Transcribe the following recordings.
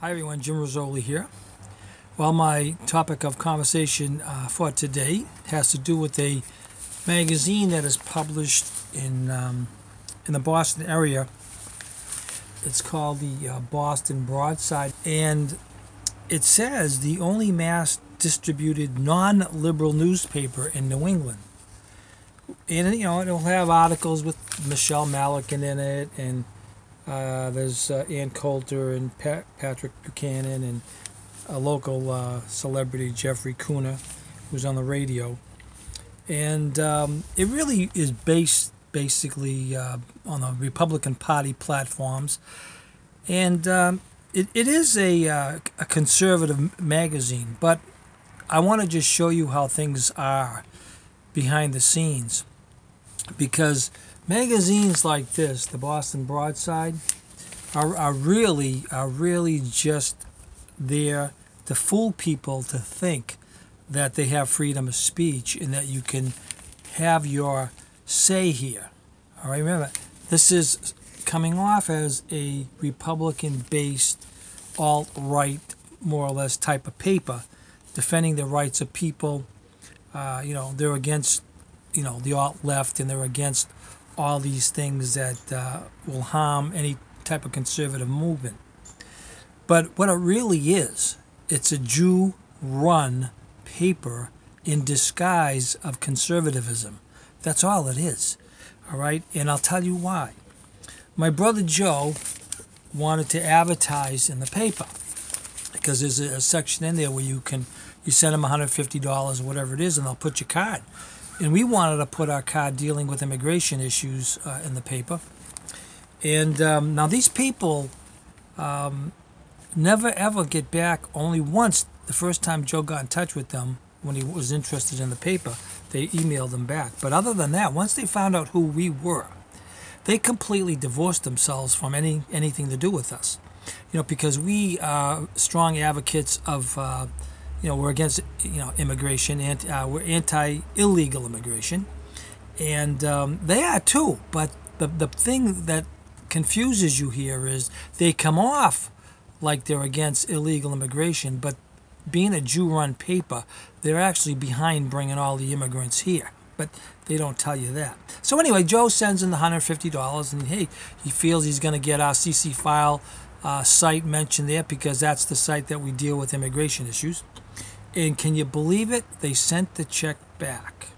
Hi everyone, Jim Rizoli here. Well, my topic of conversation for today has to do with a magazine that is published in the Boston area. It's called the Boston Broadside, and it says the only mass distributed non-liberal newspaper in New England. And it'll have articles with Michelle Malikin in it, and there's Ann Coulter and Patrick Buchanan and a local celebrity, Jeffrey Cooner, who's on the radio. And it really is based basically on the Republican Party platforms. And it is a conservative magazine, but I want to just show you how things are behind the scenes, because magazines like this, the Boston Broadside, are really just there to fool people to think that they have freedom of speech and that you can have your say here. All right, remember, this is coming off as a Republican-based alt-right, more or less, type of paper, defending the rights of people. They're against, the alt-left, and they're against all these things that will harm any type of conservative movement. But what it really is, it's a Jew-run paper in disguise of conservatism. That's all it is, all right? And I'll tell you why. My brother Joe wanted to advertise in the paper because there's a section in there where you send them $150 or whatever it is, and they'll put your card. And we wanted to put our card dealing with immigration issues in the paper. And now these people never ever get back. Only once, the first time Joe got in touch with them when he was interested in the paper, they emailed them back. But other than that, once they found out who we were, they completely divorced themselves from anything to do with us. Because we are strong advocates of we're against immigration, and we're anti-illegal immigration, and they are too. But the thing that confuses you here is they come off like they're against illegal immigration, but being a Jew-run paper, they're actually behind bringing all the immigrants here. But they don't tell you that. So anyway, Joe sends in the $150, and hey, he feels he's going to get our CC file site mentioned there because that's the site that we deal with immigration issues. And can you believe it? They sent the check back.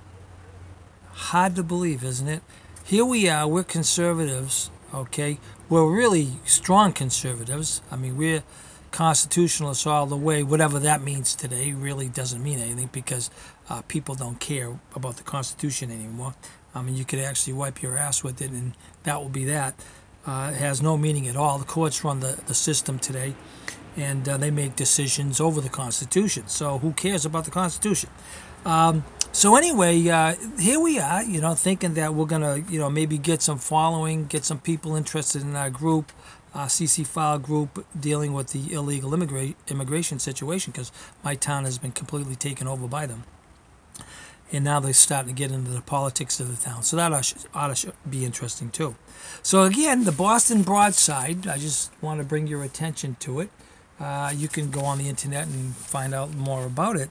Hard to believe, isn't it? Here we are, we're conservatives, okay? We're really strong conservatives. I mean, we're constitutionalists all the way. Whatever that means today really doesn't mean anything because people don't care about the Constitution anymore. I mean, you could actually wipe your ass with it, and that will be that. It has no meaning at all. The courts run the system today, and they make decisions over the Constitution. So who cares about the Constitution? So anyway, here we are, thinking that we're going to, maybe get some following, get some people interested in our group, CC File group, dealing with the illegal immigration situation, because my town has been completely taken over by them. And now they're starting to get into the politics of the town. So that ought to be interesting too. So again, the Boston Broadside, I just want to bring your attention to it. You can go on the internet and find out more about it.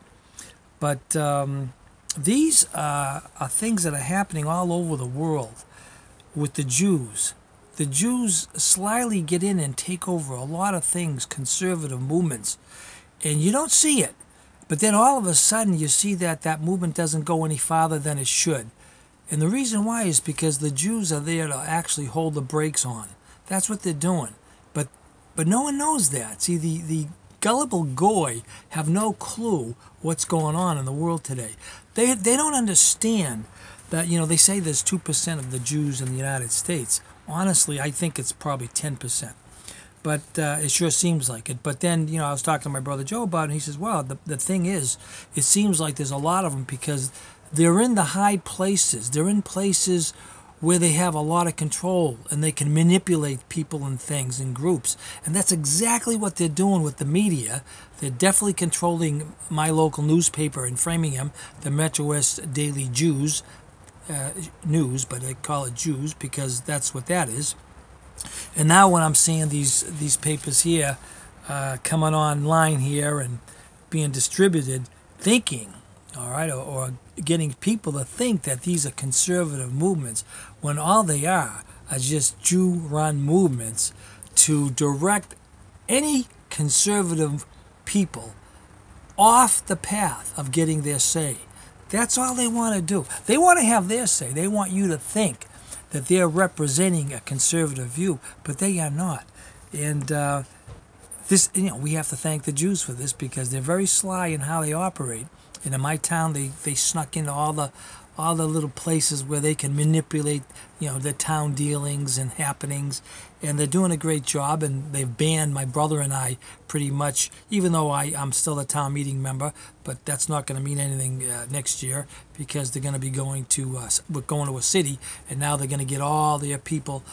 But these are things that are happening all over the world with the Jews. The Jews slyly get in and take over a lot of things, conservative movements, and you don't see it. But then all of a sudden you see that movement doesn't go any farther than it should. And the reason why is because the Jews are there to actually hold the brakes on. That's what they're doing. But no one knows that. See, the gullible goy have no clue what's going on in the world today. They don't understand that, they say there's 2% of the Jews in the United States. Honestly, I think it's probably 10%. But it sure seems like it. But then, I was talking to my brother Joe about it, and he says, well, the thing is, it seems like there's a lot of them because they're in the high places. They're in places where they have a lot of control, and they can manipulate people and things and groups. And that's exactly what they're doing with the media. They're definitely controlling my local newspaper in Framingham, the Metro West Daily Jews News, but I call it Jews because that's what that is. And now when I'm seeing these papers here, coming online here and being distributed, thinking, all right, or getting people to think that these are conservative movements when all they are just Jew-run movements to direct any conservative people off the path of getting their say. That's all they want to do. They want to have their say. They want you to think that they're representing a conservative view, but they are not. And this, we have to thank the Jews for this because they're very sly in how they operate. And in my town, they snuck into all the little places where they can manipulate, the town dealings and happenings, and they're doing a great job. And they've banned my brother and I pretty much, even though I'm still a town meeting member, but that's not going to mean anything next year because they're going to be we're going to a city, and now they're going to get all their people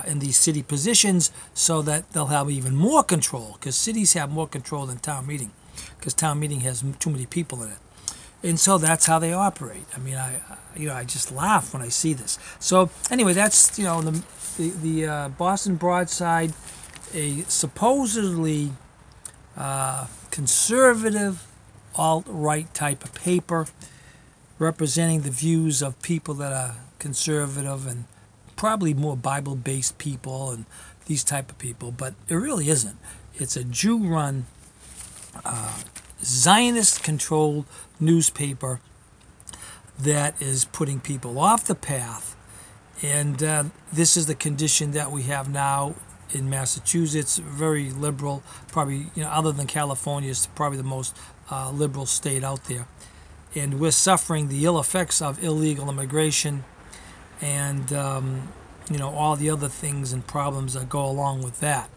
in these city positions so that they'll have even more control because cities have more control than town meeting because town meeting has too many people in it. And so that's how they operate. I mean, I just laugh when I see this. So anyway, that's the Boston Broadside, a supposedly conservative alt-right type of paper, representing the views of people that are conservative and probably more Bible-based people and these type of people. But it really isn't. It's a Jew-run, Zionist-controlled newspaper that is putting people off the path, and this is the condition that we have now in Massachusetts. Very liberal, probably other than California, it's probably the most liberal state out there, and we're suffering the ill effects of illegal immigration and all the other things and problems that go along with that.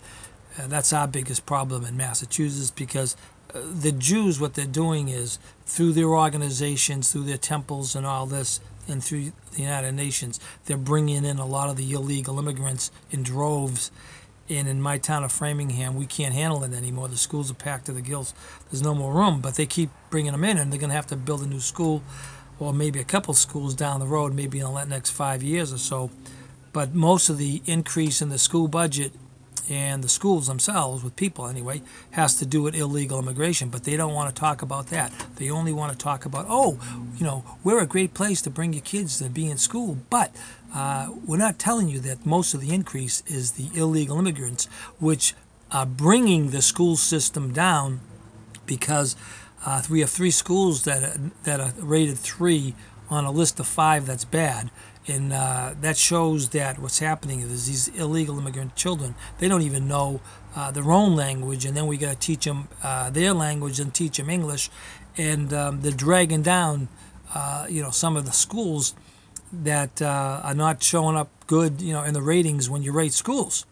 That's our biggest problem in Massachusetts because the Jews, what they're doing is, through their organizations, through their temples and all this, and through the United Nations, they're bringing in a lot of the illegal immigrants in droves. And in my town of Framingham, we can't handle it anymore. The schools are packed to the gills. There's no more room, but they keep bringing them in, and they're going to have to build a new school, or maybe a couple schools down the road, maybe in the next 5 years or so. But most of the increase in the school budget and the schools themselves, with people anyway, has to do with illegal immigration. But they don't want to talk about that. They only want to talk about, we're a great place to bring your kids to be in school. But we're not telling you that most of the increase is the illegal immigrants, which are bringing the school system down because we have 3 schools that are rated 3 on a list of 5 that's bad. And that shows that what's happening is these illegal immigrant children, they don't even know their own language, and then we got to teach them their language and teach them English. And they're dragging down, some of the schools that are not showing up good, in the ratings when you rate schools.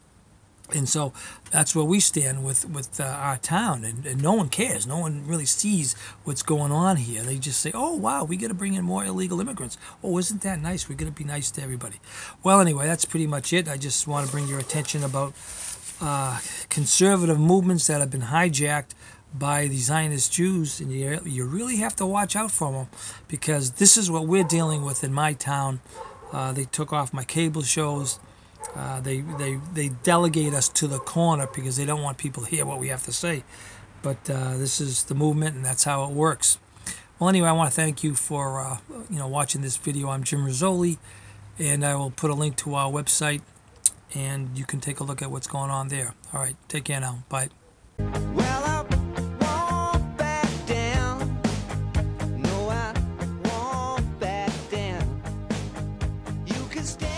And so that's where we stand with our town, and no one cares. No one really sees what's going on here. They just say, oh, wow, we got to bring in more illegal immigrants. Oh, isn't that nice? We're going to be nice to everybody. Well, anyway, that's pretty much it. I just want to bring your attention about conservative movements that have been hijacked by the Zionist Jews, and you really have to watch out for them because this is what we're dealing with in my town. They took off my cable shows. They delegate us to the corner because they don't want people to hear what we have to say. But this is the movement, and that's how it works. Well, anyway, I want to thank you for watching this video. I'm Jim Rizoli, and I will put a link to our website, and you can take a look at what's going on there. All right, take care now. Bye. Well, I won't back down. No, I won't back down. You can stay.